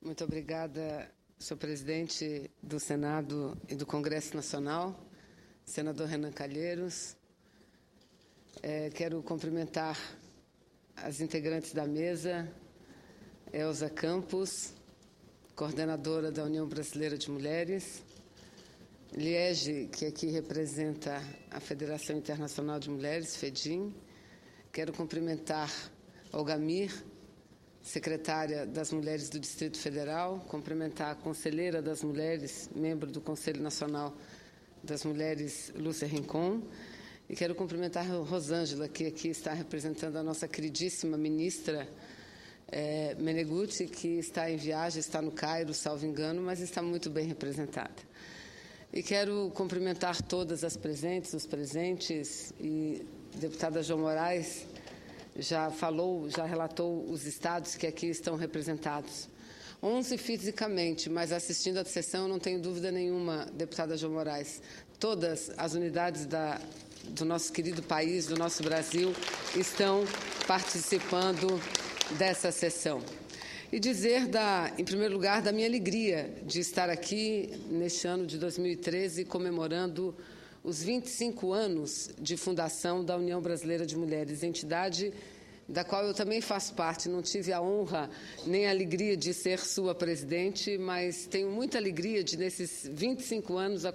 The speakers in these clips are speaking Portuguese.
Muito obrigada, senhor presidente do Senado e do Congresso Nacional, senador Renan Calheiros. Quero cumprimentar as integrantes da mesa, Elza Campos, coordenadora da União Brasileira de Mulheres, Liege, que aqui representa a Federação Internacional de Mulheres, FEDIM. Quero cumprimentar Olga Mir, secretária das Mulheres do Distrito Federal, cumprimentar a conselheira das mulheres, membro do Conselho Nacional das Mulheres, Lúcia Rincon, e quero cumprimentar a Rosângela, que aqui está representando a nossa queridíssima ministra Meneguzzi, que está em viagem, está no Cairo, salvo engano, mas está muito bem representada. E quero cumprimentar todas as presentes, os presentes, e a deputada João Moraes já relatou os estados que aqui estão representados. 11 fisicamente, mas assistindo à sessão, não tenho dúvida nenhuma, deputada João Moraes, todas as unidades do nosso querido país, do nosso Brasil, estão participando dessa sessão. E dizer, em primeiro lugar, da minha alegria de estar aqui neste ano de 2013, comemorando os 25 anos de fundação da União Brasileira de Mulheres, entidade da qual eu também faço parte. Não tive a honra nem a alegria de ser sua presidente, mas tenho muita alegria de, nesses 25 anos,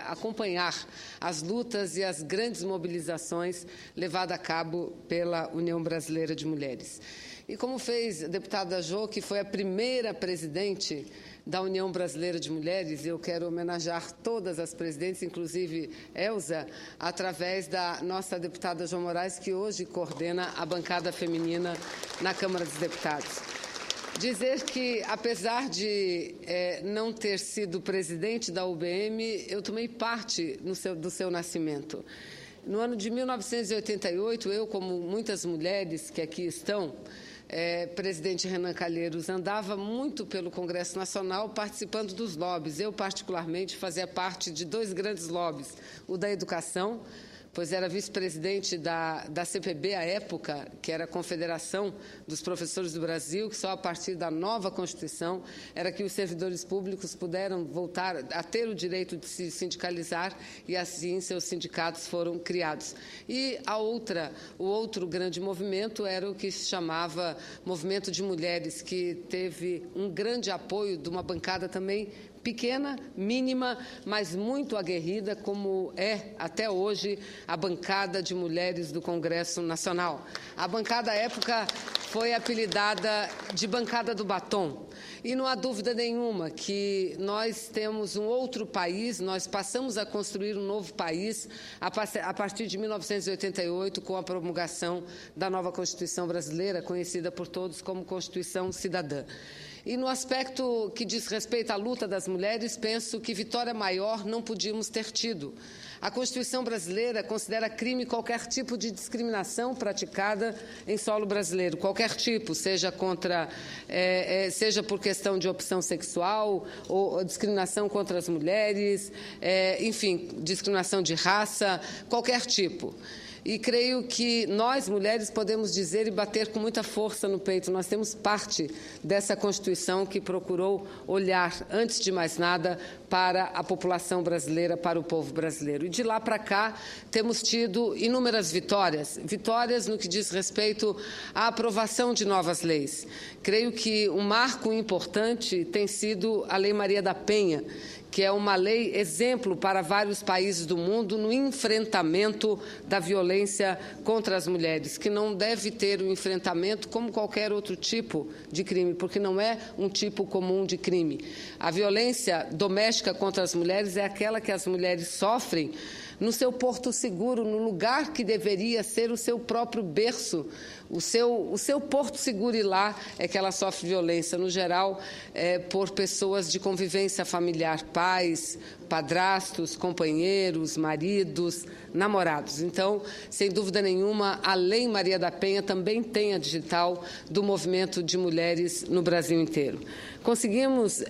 acompanhar as lutas e as grandes mobilizações levadas a cabo pela União Brasileira de Mulheres. E como fez a deputada Jo, que foi a primeira presidente da União Brasileira de Mulheres, eu quero homenagear todas as presidentes, inclusive Elza, através da nossa deputada João Moraes, que hoje coordena a bancada feminina na Câmara dos Deputados. Dizer que, apesar de não ter sido presidente da UBM, eu tomei parte do seu nascimento. No ano de 1988, eu, como muitas mulheres que aqui estão, presidente Renan Calheiros, andava muito pelo Congresso Nacional participando dos lobbies. Eu, particularmente, fazia parte de 2 grandes lobbies, o da educação, pois era vice-presidente da CPB à época, que era a Confederação dos Professores do Brasil, que só a partir da nova Constituição era que os servidores públicos puderam voltar a ter o direito de se sindicalizar e, assim, seus sindicatos foram criados. E o outro grande movimento era o que se chamava Movimento de Mulheres, que teve um grande apoio de uma bancada também pequena, mínima, mas muito aguerrida, como é, até hoje, a bancada de mulheres do Congresso Nacional. A bancada, à época, foi apelidada de bancada do batom. E não há dúvida nenhuma que nós temos um outro país, nós passamos a construir um novo país a partir de 1988, com a promulgação da nova Constituição brasileira, conhecida por todos como Constituição Cidadã. E no aspecto que diz respeito à luta das mulheres, penso que vitória maior não podíamos ter tido. A Constituição brasileira considera crime qualquer tipo de discriminação praticada em solo brasileiro, qualquer tipo, seja por questão de opção sexual ou discriminação contra as mulheres, enfim, discriminação de raça, qualquer tipo. E creio que nós, mulheres, podemos dizer e bater com muita força no peito. Nós temos parte dessa Constituição que procurou olhar, antes de mais nada, para a população brasileira, para o povo brasileiro. E de lá para cá temos tido inúmeras vitórias. Vitórias no que diz respeito à aprovação de novas leis. Creio que um marco importante tem sido a Lei Maria da Penha, que é uma lei exemplo para vários países do mundo no enfrentamento da violência contra as mulheres, que não deve ter um enfrentamento como qualquer outro tipo de crime, porque não é um tipo comum de crime. A violência doméstica contra as mulheres é aquela que as mulheres sofrem no seu porto seguro, no lugar que deveria ser o seu próprio berço, o seu porto seguro, e lá é que ela sofre violência, no geral, por pessoas de convivência familiar, pais, padrastos, companheiros, maridos, namorados. Então, sem dúvida nenhuma, a Lei Maria da Penha também tem a digital do movimento de mulheres no Brasil inteiro. Conseguimos,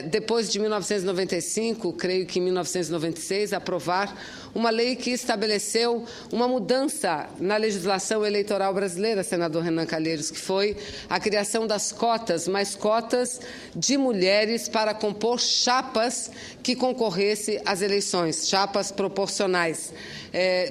depois de 1995, creio que em 1996, aprovar uma lei que estabeleceu uma mudança na legislação eleitoral brasileira, senador Renan Calheiros, que foi a criação das cotas, mais cotas de mulheres para compor chapas que concorressem às eleições, chapas proporcionais,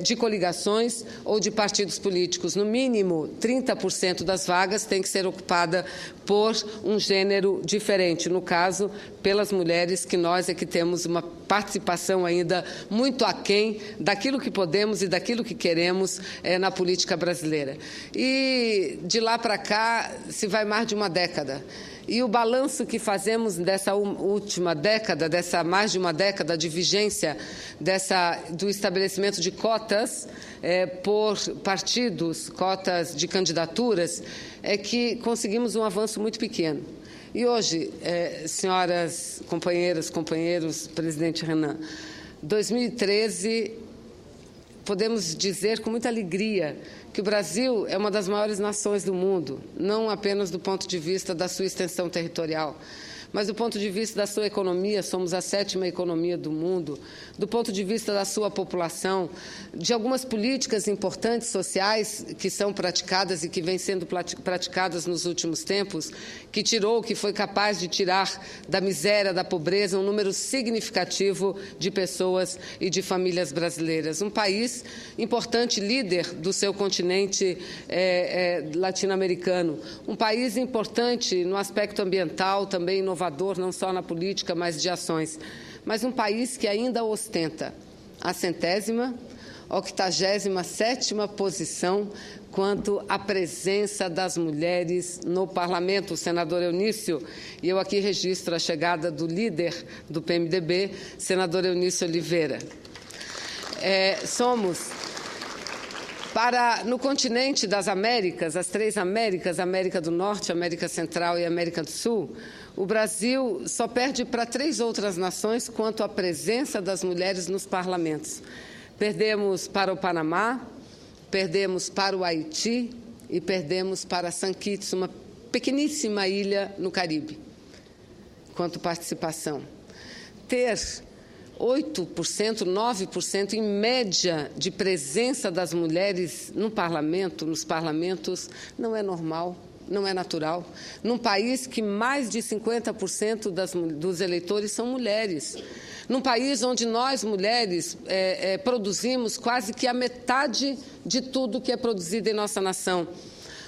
de coligações ou de partidos políticos. No mínimo, 30% das vagas tem que ser ocupada por um gênero diferente, no caso, pelas mulheres, que nós é que temos uma participação ainda muito aquém daquilo que podemos e daquilo que queremos na política brasileira. E de lá para cá se vai mais de uma década. E o balanço que fazemos dessa última década, dessa mais de uma década de vigência do estabelecimento de cotas por partidos, cotas de candidaturas, é que conseguimos um avanço muito pequeno. E hoje, senhoras companheiras, companheiros, presidente Renan, 2013, podemos dizer com muita alegria que o Brasil é uma das maiores nações do mundo, não apenas do ponto de vista da sua extensão territorial, mas do ponto de vista da sua economia. Somos a 7ª economia do mundo, do ponto de vista da sua população, de algumas políticas importantes sociais que são praticadas e que vêm sendo praticadas nos últimos tempos, que foi capaz de tirar da miséria, da pobreza, um número significativo de pessoas e de famílias brasileiras. Um país importante, líder do seu continente latino-americano, um país importante no aspecto ambiental, também inovador, não só na política, mas de ações. Mas um país que ainda ostenta a 87ª posição quanto à presença das mulheres no parlamento. O senador Eunício, e eu aqui registro a chegada do líder do PMDB, senador Eunício Oliveira. No continente das Américas, as 3 Américas, América do Norte, América Central e América do Sul, o Brasil só perde para 3 outras nações quanto à presença das mulheres nos parlamentos. Perdemos para o Panamá, perdemos para o Haiti e perdemos para San Kitts, uma pequeníssima ilha no Caribe, quanto participação. Ter 8%, 9% em média de presença das mulheres no parlamento, nos parlamentos, não é normal, não é natural. Num país que mais de 50% dos eleitores são mulheres. Num país onde nós, mulheres, produzimos quase que a metade de tudo que é produzido em nossa nação.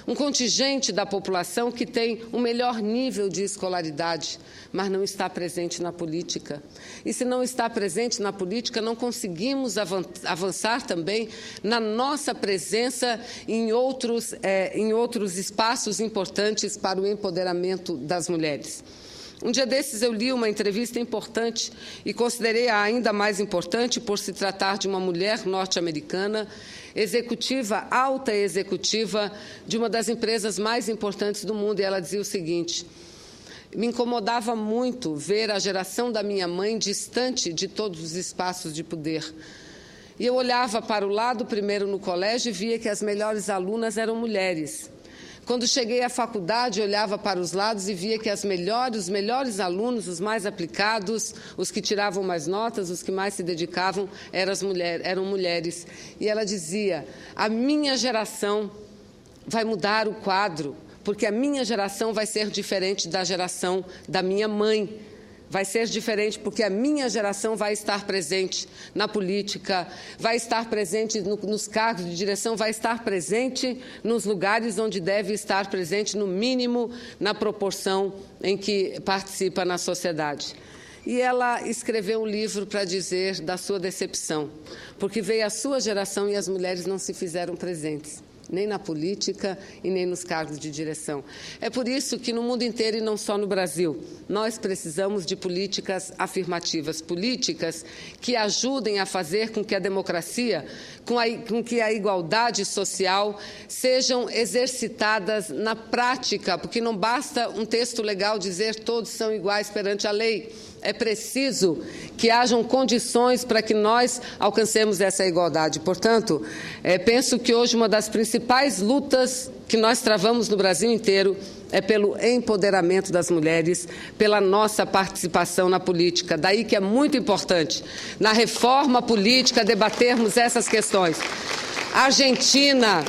Um contingente da população que tem o melhor nível de escolaridade, mas não está presente na política. E se não está presente na política, não conseguimos avançar também na nossa presença em outros espaços importantes para o empoderamento das mulheres. Um dia desses eu li uma entrevista importante e considerei-a ainda mais importante por se tratar de uma mulher norte-americana, executiva, alta executiva de uma das empresas mais importantes do mundo, e ela dizia o seguinte: me incomodava muito ver a geração da minha mãe distante de todos os espaços de poder. E eu olhava para o lado, primeiro no colégio, e via que as melhores alunas eram mulheres. Quando cheguei à faculdade, olhava para os lados e via que os melhores alunos, os mais aplicados, os que tiravam mais notas, os que mais se dedicavam, eram mulheres. E ela dizia: a minha geração vai mudar o quadro, porque a minha geração vai ser diferente da geração da minha mãe. Vai ser diferente porque a minha geração vai estar presente na política, vai estar presente nos cargos de direção, vai estar presente nos lugares onde deve estar presente, no mínimo, na proporção em que participa na sociedade. E ela escreveu um livro para dizer da sua decepção, porque veio a sua geração e as mulheres não se fizeram presentes, nem na política e nem nos cargos de direção. É por isso que no mundo inteiro, e não só no Brasil, nós precisamos de políticas afirmativas, políticas que ajudem a fazer com que a democracia, com que a igualdade social sejam exercitadas na prática, porque não basta um texto legal dizer todos são iguais perante a lei. É preciso que hajam condições para que nós alcancemos essa igualdade. Portanto, penso que hoje uma das principais lutas que nós travamos no Brasil inteiro é pelo empoderamento das mulheres, pela nossa participação na política. Daí que é muito importante, na reforma política, debatermos essas questões. Argentina,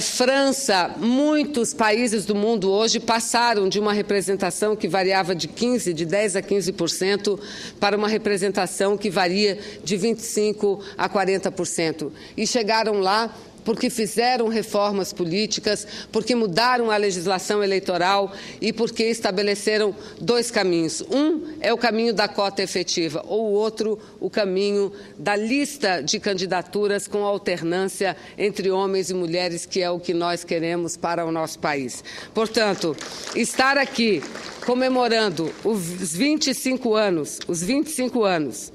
França, muitos países do mundo hoje passaram de uma representação que variava de 10% a 15%, para uma representação que varia de 25% a 40%. E chegaram lá porque fizeram reformas políticas, porque mudaram a legislação eleitoral e porque estabeleceram dois caminhos. Um é o caminho da cota efetiva, ou o outro, o caminho da lista de candidaturas com alternância entre homens e mulheres, que é o que nós queremos para o nosso país. Portanto, estar aqui comemorando os 25 anos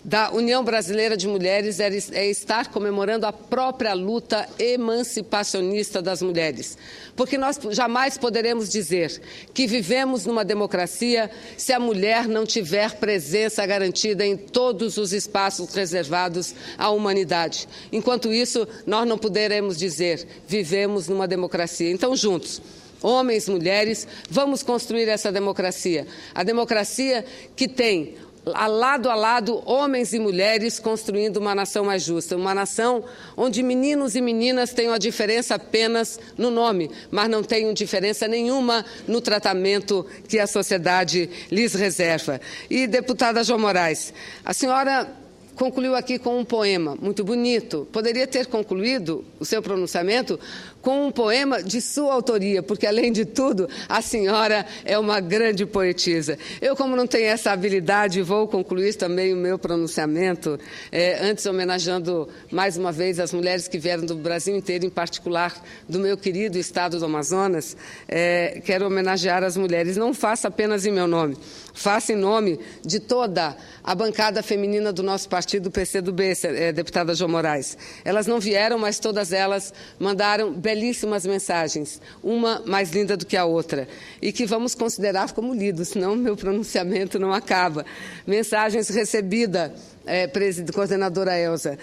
da União Brasileira de Mulheres é estar comemorando a própria luta emancipacionista das mulheres. Porque nós jamais poderemos dizer que vivemos numa democracia se a mulher não tiver presença garantida em todos os espaços reservados à humanidade. Enquanto isso, nós não poderemos dizer vivemos numa democracia. Então, juntos, homens, mulheres, vamos construir essa democracia. A democracia que tem lado a lado, homens e mulheres construindo uma nação mais justa, uma nação onde meninos e meninas tenham a diferença apenas no nome, mas não tenham diferença nenhuma no tratamento que a sociedade lhes reserva. E, deputada Jo Moraes, a senhora concluiu aqui com um poema muito bonito. Poderia ter concluído o seu pronunciamento com um poema de sua autoria, porque, além de tudo, a senhora é uma grande poetisa. Eu, como não tenho essa habilidade, vou concluir também o meu pronunciamento, antes homenageando mais uma vez as mulheres que vieram do Brasil inteiro, em particular do meu querido estado do Amazonas. Quero homenagear as mulheres. Não faça apenas em meu nome, faça em nome de toda a bancada feminina do nosso partido, PCdoB, deputada Jo Moraes. Elas não vieram, mas todas elas mandaram belíssimas mensagens, uma mais linda do que a outra, e que vamos considerar como lidos, senão meu pronunciamento não acaba. Mensagens recebidas, coordenadora Elza,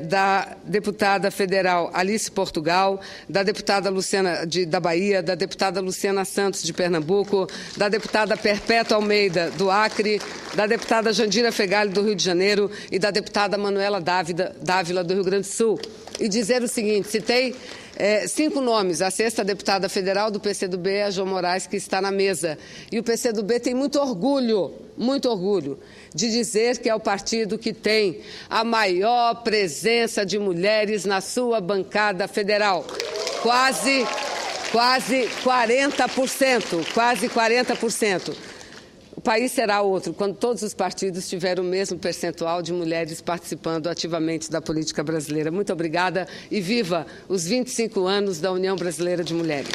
da deputada federal Alice Portugal, da deputada Luciana da Bahia, da deputada Luciana Santos de Pernambuco, da deputada Perpétua Almeida do Acre, da deputada Jandira Fegali do Rio de Janeiro e da deputada Manuela Dávila do Rio Grande do Sul. E dizer o seguinte: citei 5 nomes, a 6ª deputada federal do PCdoB, a Jo Moraes, que está na mesa. E o PCdoB tem muito orgulho de dizer que é o partido que tem a maior presença de mulheres na sua bancada federal. Quase 40%. O país será outro quando todos os partidos tiverem o mesmo percentual de mulheres participando ativamente da política brasileira. Muito obrigada e viva os 25 anos da União Brasileira de Mulheres.